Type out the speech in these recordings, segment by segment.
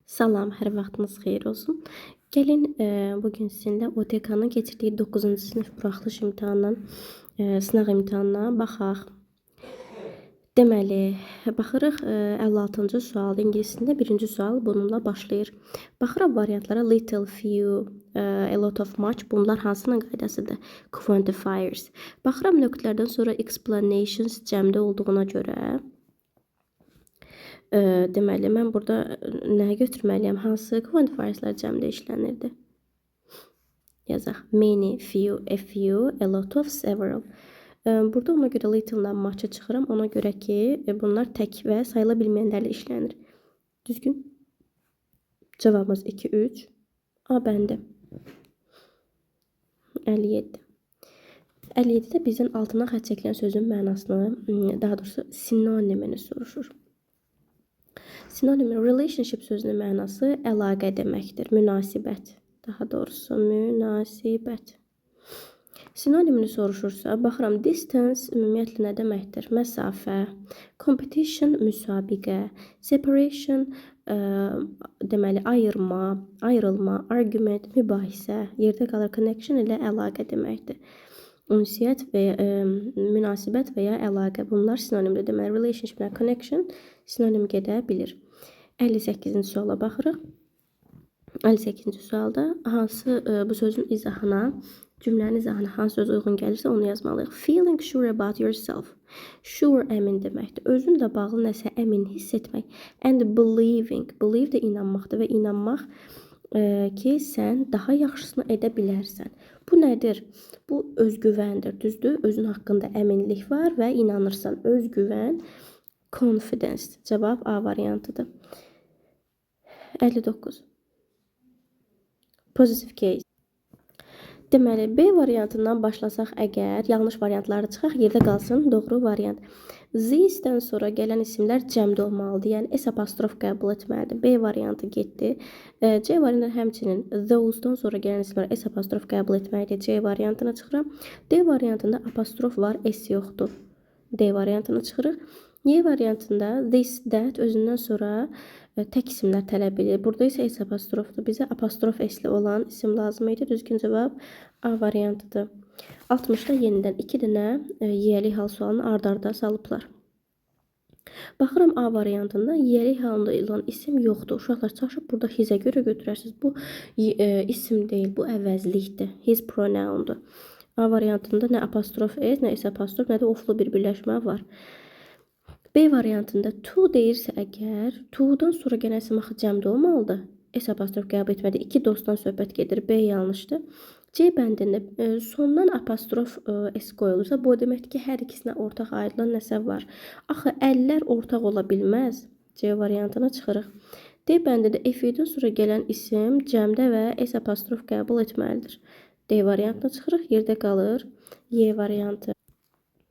Salam, hər vaxtınız xeyir olsun. Gəlin, bugün sizinlə OTK-nın keçirdiyi 9-cu sinif buraxılış imtahanının sınaq imtahanına baxaq. Deməli, baxırıq 56-cı sual ingiliscəsində birinci sual bununla başlayır. Baxırıq variantlara little, few, a lot of, much. Bunlar hansının qaydasıdır? Quantifiers. Baxıram nöqtələrdən sonra explanations cəmdə olduğuna görə deməli, mən burada nə götürməliyəm? Hansı quantifierslər cəmdə işlənirdi? Yazaq. Many, few, a lot of, several. Burada ona görə little-la much-a çıxıram. Ona görə ki, bunlar tək və sayıla bilməyənlərlə işlənir. Düzgün. Cavabımız 2, 3. A bəndi. 57. 57-də bizdən altına xətt çəkilən sözün mənasını, daha doğrusu sinonimini soruşur. Sinonim relationship sözünün mənası əlaqə deməkdir, münasibət. Daha doğrusu münasibət. Sinonimini soruşursa, baxıram distance ümumiyyətlə nə deməkdir? Məsafə, competition müsabiqə, separation deməli ayırma, ayrılma, argument mübahisə, yerdə qalır connection ilə əlaqə deməkdir. Ünsiyyət və münasibət və ya əlaqə bunlar sinonimdir. Deməli relationship və connection sinonim gedə bilir. 58-ci suala baxırıq. 58-ci sualda hansı bu sözün izahına, cümlənin izahına hansı söz uyğun gəlirsə onu yazmalıyıq. Feeling sure about yourself. Sure əmin deməkdir. Özünlə bağlı nəsə əmin hiss etmək. And believing. Believe də inanmaqdır və inanmaq ki, sən daha yaxşısını edə bilərsən. Bu nədir? Bu özgüvəndir, düzdür? Özün haqqında əminlik var və inanırsan. Özgüvən, confidence. Cavab A variantıdır. 59. Positive case. Deməli, B variantından başlasaq əgər, yanlış variantları çıxaq, yerdə qalsın doğru variant. Z-dən sonra gələn isimlər cəmdə olmalıdır, yəni S apostrof qəbul etməlidir. B variantı getdi. C variantı həmçinin those-dan sonra gələn isimlər S apostrof qəbul etməlidir. C variantına çıxıram. D variantında apostrof var, S yoxdur. D variantına çıxırıq. Y variantında this, that özündən sonra tək isimlər tələb edir. Burada isə S apostrofdur. Bizə apostrof S-li olan isim lazım idi. Düzgün cavab A variantıdır. 60-da yenidən 2 dənə yiyəlik hal sualını ard-arda salıblar. Baxıram A variantında yiyəlik halında olan isim yoxdur. Uşaqlar çalışıb burada hizə görə götürərsiniz. Bu isim deyil, bu əvəzlikdir. His pronoundur. A variantında nə apostrof S, nə S apostrof, nə də oflu bir birləşmə var. B variantında to deyirsə əgər, to'dan sonra gələn isim axı cəmdə olmalıdır. S apostrof qəbul etmədi. 2 dostdan söhbət gedir. B yanlışdır. C bəndində sondan apostrof S qoyulursa, bu deməkdir ki, hər ikisinə ortaq aidlan nəsə var. Axı əllər ortaq ola bilməz. C variantına çıxırıq. D bəndində F-dən sonra gələn isim cəmdə və S apostrof qəbul etməlidir. D variantına çıxırıq. Yerdə qalır Y variantı.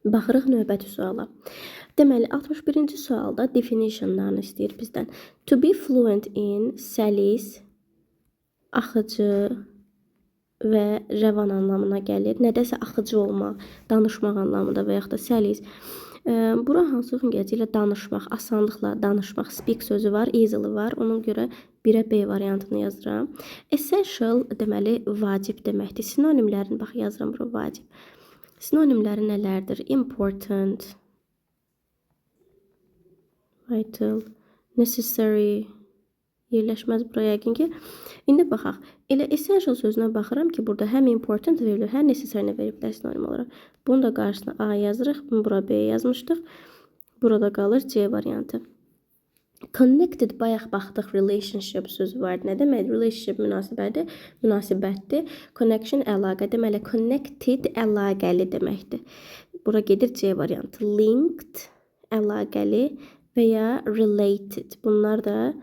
Baxırıq növbəti suala. Deməli, 61-ci sualda definitionlarını istəyir bizdən. To be fluent in, səlis, axıcı və rəvan anlamına gəlir. Nədəsə axıcı olmaq, danışmaq anlamında və yaxud da səlis. Bura hansı gələcəklə danışmaq, asanlıqla danışmaq, speak sözü var, easily var. Ona görə 1-ə B variantını yazıram. Essential deməli vacib deməkdir. Sinonimlərini bax yazıram bura vacib. Sinonimləri nələrdir? Important, vital, necessary, yerləşməz buraya yəqin ki. İndi baxaq. Elə essential sözünə baxıram ki, burada həm important verilir, həm necessary veriblər sinonim olaraq. Bunu da qarşısına A yazırıq, bura B yazmışdıq. Burada qalır C variantı. Connected, bayaq baxdıq, relationship sözü var. Nə demək? Relationship münasibətdir. Connection, əlaqə. Deməli, connected, əlaqəli deməkdir. Bura gedir C variantı. Linked, əlaqəli və ya related. Bunlar da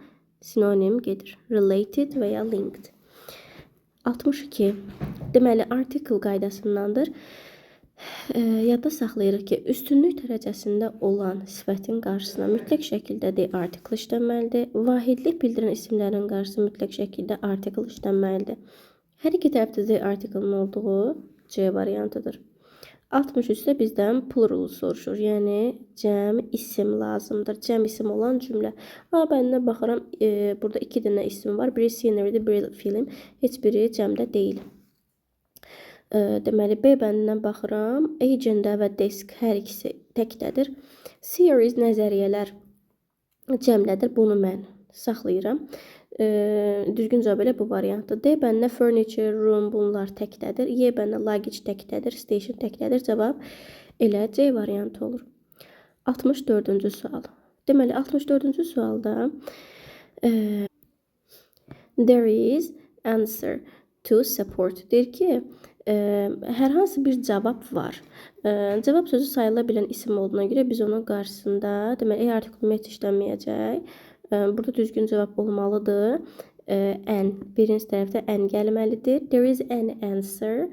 sinonim gedir. Related və ya linked. 62. Deməli, article qaydasındandır. Yadda saxlayırıq ki, üstünlük dərəcəsində olan sifətin qarşısına mütləq şəkildə the article işlənməlidir. Vahidlik bildirən isimlərin qarşısına mütləq şəkildə article işlənməlidir. Hər iki tərəfdə the article-ın olduğu C variantıdır. 63 isə bizdən plural soruşur. Yəni cəm isim lazımdır. Cəm isim olan cümlə. A bəndinə baxıram, burada 2 dənə isim var. Biri scenery-dir, biri film. Heç biri cəmdə deyil. Deməli B bəndindən baxıram. Agenda və desk hər ikisi təkdədir. Series nəzəriyyələr cəmlədir. Bunu mən saxlayıram. Düzgün cavab elə bu variantdır. D bəndinə furniture, room bunlar təkdədir. Y bəndinə luggage təkdədir. Station təkdədir. Cavab elə C variantı olur. 64-cü sual. Deməli 64-cü sualda there is answer to support. Deyir ki, hər hansı bir cavab var. Cavab sözü sayıla bilən isim olduğuna görə biz onun qarşısında, deməli, article met işlənməyəcək. Burada düzgün cavab olmalıdır. An, birinci tərəfdə an gəlməlidir. There is an answer,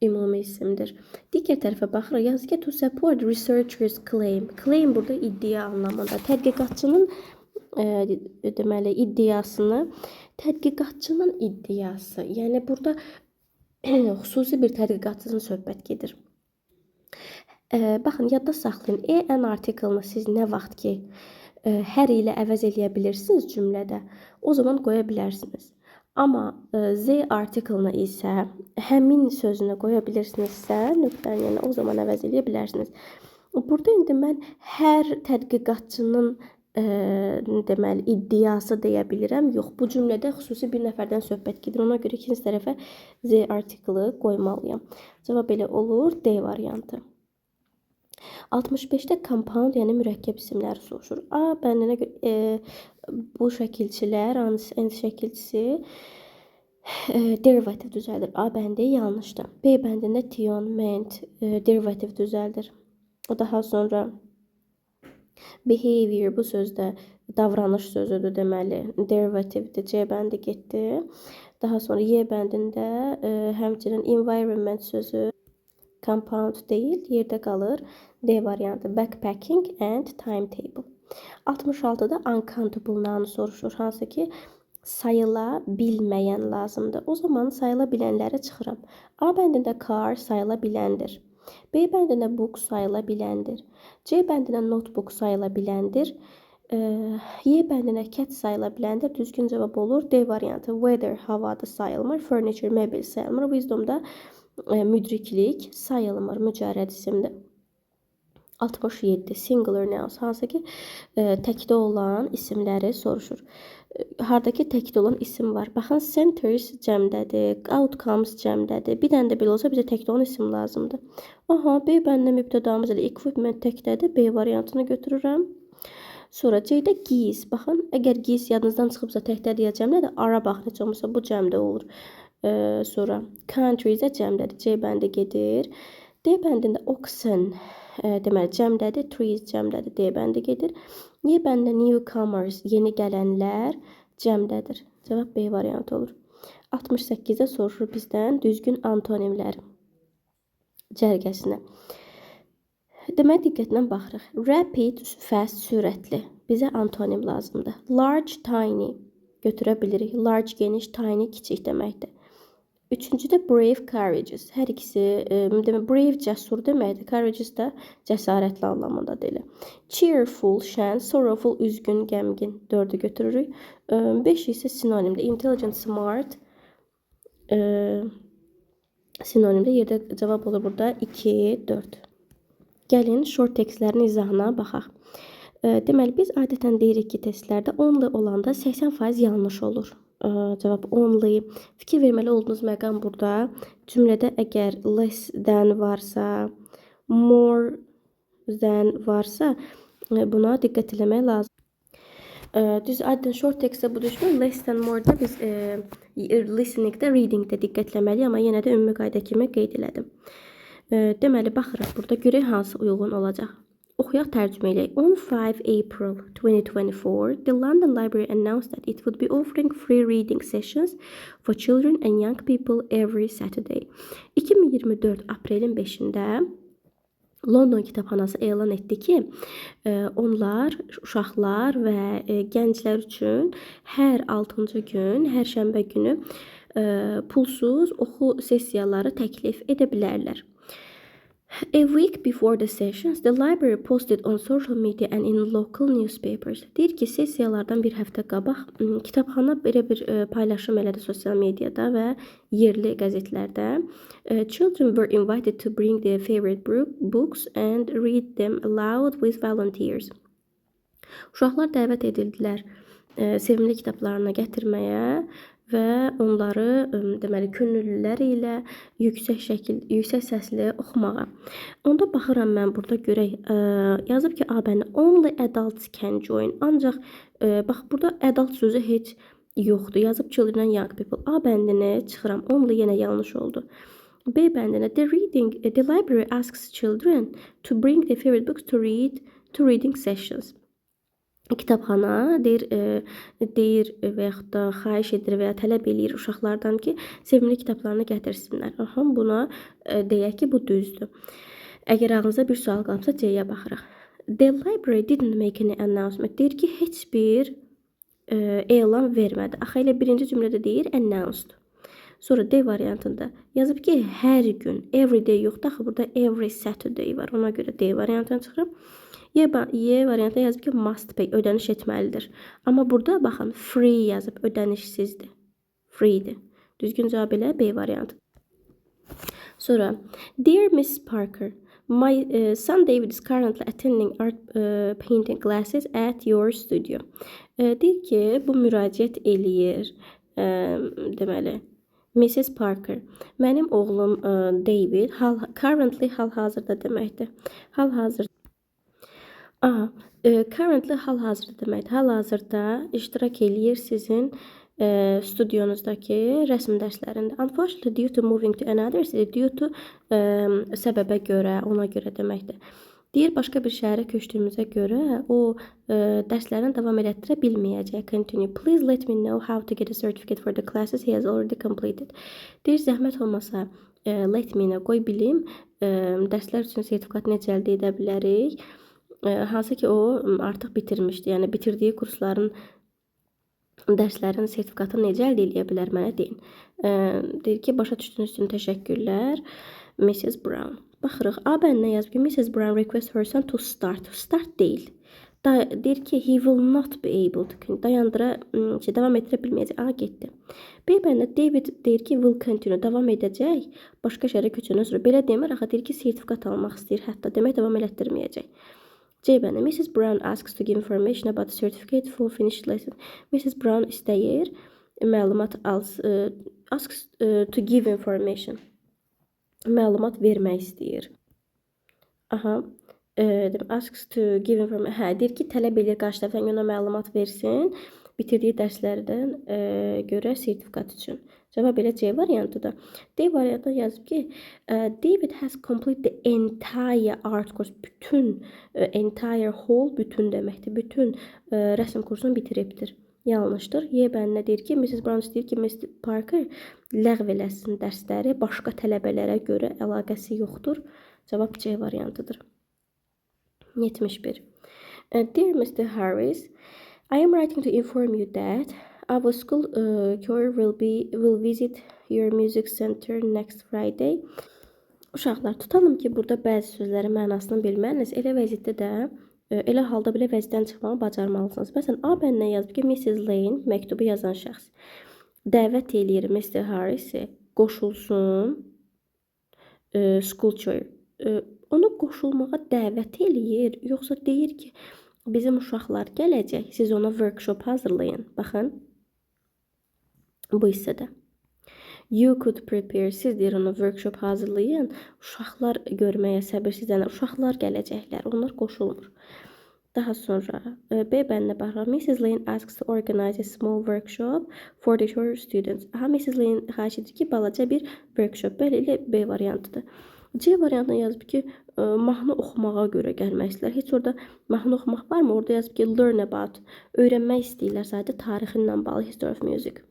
ümumi isimdir. Digər tərəfə baxırıq. Yazır ki, to support researchers claim. Claim burada iddia anlamında. Tədqiqatçının deməli, tədqiqatçının iddiası. Yəni, burada xüsusi bir tədqiqatçının söhbət gedir. Baxın, yadda saxlayın. An artiklını siz nə vaxt ki, hər ilə əvəz eləyə bilirsiniz cümlədə, o zaman qoya bilərsiniz. Amma Z artiklını isə həmin sözünü qoya bilirsinizsə, nöqtəni, yəni o zaman əvəz eləyə bilərsiniz. Burada indi mən hər tədqiqatçının deməli, iddiası deyə bilirəm. Yox, bu cümlədə xüsusi bir nəfərdən söhbət gedir. Ona görə ikinci tərəfə Z artiklı qoymalıyam. Cavab elə olur, D variantı. 65-də compound, yəni mürəkkəb isimləri soruşur. A bəndinə bu şəkilçilər, hansı şəkilçisi derivativ düzəldir. A bəndi yanlışdır. B bəndində tion, ment derivativ düzəldir. Daha sonra behavior bu sözdə davranış sözüdür deməli. Derivativdir. C bəndi getdi. Daha sonra Y bəndində həmçinin environment sözü compound deyil, yerdə qalır. D variantı backpacking and timetable. 66-da uncountable noun soruşur. Hansı ki sayıla bilməyən lazımdır. O zaman sayıla bilənləri çıxıram. A bəndində car sayıla biləndir. B bəndində book sayıla biləndir. C bəndində notebook sayıla biləndir. Y bəndində cat sayıla biləndir. Düzgün cavab olur. D variantı weather havadı sayılmır. Furniture mebel sayılmır. Wisdom'da müdriklik sayılmır. Mücərrəd isimdir. 67 singular nouns, hansı ki təkdə olan isimləri soruşur. Hardakı təkdə olan isim var. Baxın, centers cəmdədir, outcomes cəmdədir. Bir dənə də belə olsa bizə təkdə olan isim lazımdır. Aha, B bəndə mübtədamız ilə equipment təkdədir. B variantını götürürəm. Sonra C-də giz. Baxın, əgər giz yadınızdan çıxıbsa təkdə deyəcəm nə də ara bax necə olmasa bu cəmdə olur. Sonra country isə cəmdədir. C bəndi gedir. D bəndində oxen deməli cəmdədir, trees cəmdədir, D bəndi gedir. Y bəndində newcomers, yeni gələnlər cəmdədir. Cavab B variantı olur. 68-də soruşur bizdən düzgün antonimlər cərgəsinə. Deməli, diqqətlə baxırıq. Rapid, fast, sürətli. Bizə antonim lazımdır. Large, tiny götürə bilirik. Large, geniş, tiny, kiçik deməkdir. Üçüncüdə brave, courageous. Hər ikisi, brave cəsur deməkdir. Courageous da cəsarətli anlamında deyilir. Cheerful, şən, sorrowful, üzgün, qəmgin. 4-ü götürürük. 5 isə sinonimdir. Intelligent, smart sinonimdir. Yerdə cavab olur burada 2, 4. Gəlin short tekstlərin izahına baxaq. Deməli, biz adətən deyirik ki, testlərdə only olanda 80% yanlış olur. Cavab only. Fikir verməli olduğunuz məqam burada. Cümlədə əgər less than varsa, more than varsa, buna diqqət eləmək lazım. Düz adətən short textdə bu düşmür. Less than more-da biz listeningdə, readingdə diqqətləməliyik, amma yenə də ümumi qayda kimi qeyd elədim. Deməli, baxırıq burada görək hansı uyğun olacaq. Oxuyaq, tərcümə eləyək. On 5 April 2024, the London Library announced that it would be offering free reading sessions for children and young people every Saturday. 2024 aprelin 5-də London kitabxanası elan etdi ki, onlar uşaqlar və gənclər üçün hər 6-cı gün, hər şənbə günü pulsuz oxu sessiyaları təklif edə bilərlər. A week before the sessions, the library posted on social media and in local newspapers. Deyir ki, sessiyalardan bir həftə qabaq kitabxana belə bir paylaşım elədi sosial mediada və yerli qəzetlərdə. Children were invited to bring their favorite books and read them aloud with volunteers. Uşaqlar dəvət edildilər sevimli kitablarını gətirməyə və onları deməli könüllülər ilə yüksək səslə oxumağa. Onda baxıram mən burada görək yazıb ki, A-bəni only adults can join. Ancaq bax burada adult sözü heç yoxdur. Yazıb children and young people. A-bəndini çıxıram. Only yenə yanlış oldu. B bəndinə the library asks children to bring their favorite books to reading sessions. Kitabxana deyir və yaxud da xahiş edir və ya tələb eləyir uşaqlardan ki, sevimli kitablarını gətirsinlər. Buna deyək ki, bu düzdür. Əgər ağınıza bir sual qalıbsa, C-yə baxırıq. The library didn't make any announcement. Deyir ki, heç bir elan vermədi. Axı elə birinci cümlədə deyir announced. Sonra D variantında yazıb ki, hər gün, every day yoxdur. Axı burada every Saturday var. Ona görə D variantına çıxırım. Y variantına yazıb ki, must pay, ödəniş etməlidir. Amma burada baxın, free yazıb, ödənişsizdir. Freedir. Düzgün cavab elə B variantı. Sonra, Dear Miss Parker, my son David is currently attending art painting classes at your studio. Deyir ki, bu müraciət eləyir, deməli, Mrs. Parker. Mənim oğlum David, currently hal-hazırda deməkdir. Hal-hazırda. Currently hal-hazırda deməkdir. Hal-hazırda iştirak eləyir sizin studyonuzdakı rəsm dərslərində. Unfortunately, due to moving to another city, due to səbəbə görə, ona görə deməkdir. Deyir, başqa bir şəhərə köçdüyümüzə görə o dərslərini davam elətdirə bilməyəcək. Continue. Please let me know how to get a certificate for the classes he has already completed. Deyir, zəhmət olmasa let me know, qoy bilim, dərslər üçün sertifikat necə əldə edə bilərik. Hansı ki, o artıq bitirmişdi. Yəni, bitirdiyi kursların dərslərin sertifikatını necə əldə edə bilər, mənə deyin. Deyir ki, başa düşdüyünüz üçün təşəkkürlər, Mrs. Brown. Baxırıq, A bəninə yazıb ki, Mrs. Brown request her son to start. Start deyil. Deyir ki, he will not be able to. Davam etdirə bilməyəcək. A, getdi. B bəninə David deyir ki, will continue. Davam edəcək. Başqa şəhərə köçəndən sonra. Belə demir, axı deyir ki, sertifikat almaq istəyir. Hətta demək davam elətdirməyəcək. C bəndə Mrs. Brown asks to give information about the certificate for finished lesson. Mrs. Brown istəyir məlumat asks to give information. Məlumat vermək istəyir. Asks to give information. Deyir ki, tələb edir qarşı tərəfdən ona məlumat versin, bitirdiyi dərslərdən görə sertifikat üçün. Cavab elə C variantıdır. D variantında yazıb ki, David has completed the entire art course. Bütün, entire whole, bütün deməkdir. Bütün rəsm kursunu bitiribdir. Yanlışdır. Y bəninə deyir ki, Mrs. Brown istəyir ki, Mr. Parker ləğv eləsin dərsləri. Başqa tələbələrə görə əlaqəsi yoxdur. Cavab C variantıdır. 71. Dear Mr. Harris, I am writing to inform you that our school choir will visit your music center next Friday. Uşaqlar, tutalım ki, burada bəzi sözlərin mənasını bilməniz. Elə vəziyyətdə də, elə halda belə vəziyyətdən çıxmağı bacarmalısınız. Məsələn, A bəninə yazıb ki, Mrs. Lane, məktubu yazan şəxs, dəvət eləyir Mr. Harris'i qoşulsun school choir. Onu qoşulmağa dəvət eləyir, yoxsa deyir ki, bizim uşaqlar gələcək, siz ona workshop hazırlayın. Baxın. Bu hissədə. You could prepare. Siz deyir ona workshop hazırlayın. Uşaqlar görməyə səbirsizlənir. Uşaqlar gələcəklər. Onlar qoşulmur. Daha sonra B bəninə baxaq. Mrs. Lane asks to organize a small workshop for the short students. Mrs. Lane xahiş edir ki, balaca bir workshop. Bəli, elə B variantıdır. C variantına yazıb ki, mahnı oxumağa görə gəlmək istəyirlər. Heç orada mahnı oxumaq varmı? Orada yazıb ki, learn about. Öyrənmək istəyirlər sadəcə tarixinlə bağlı, history of music.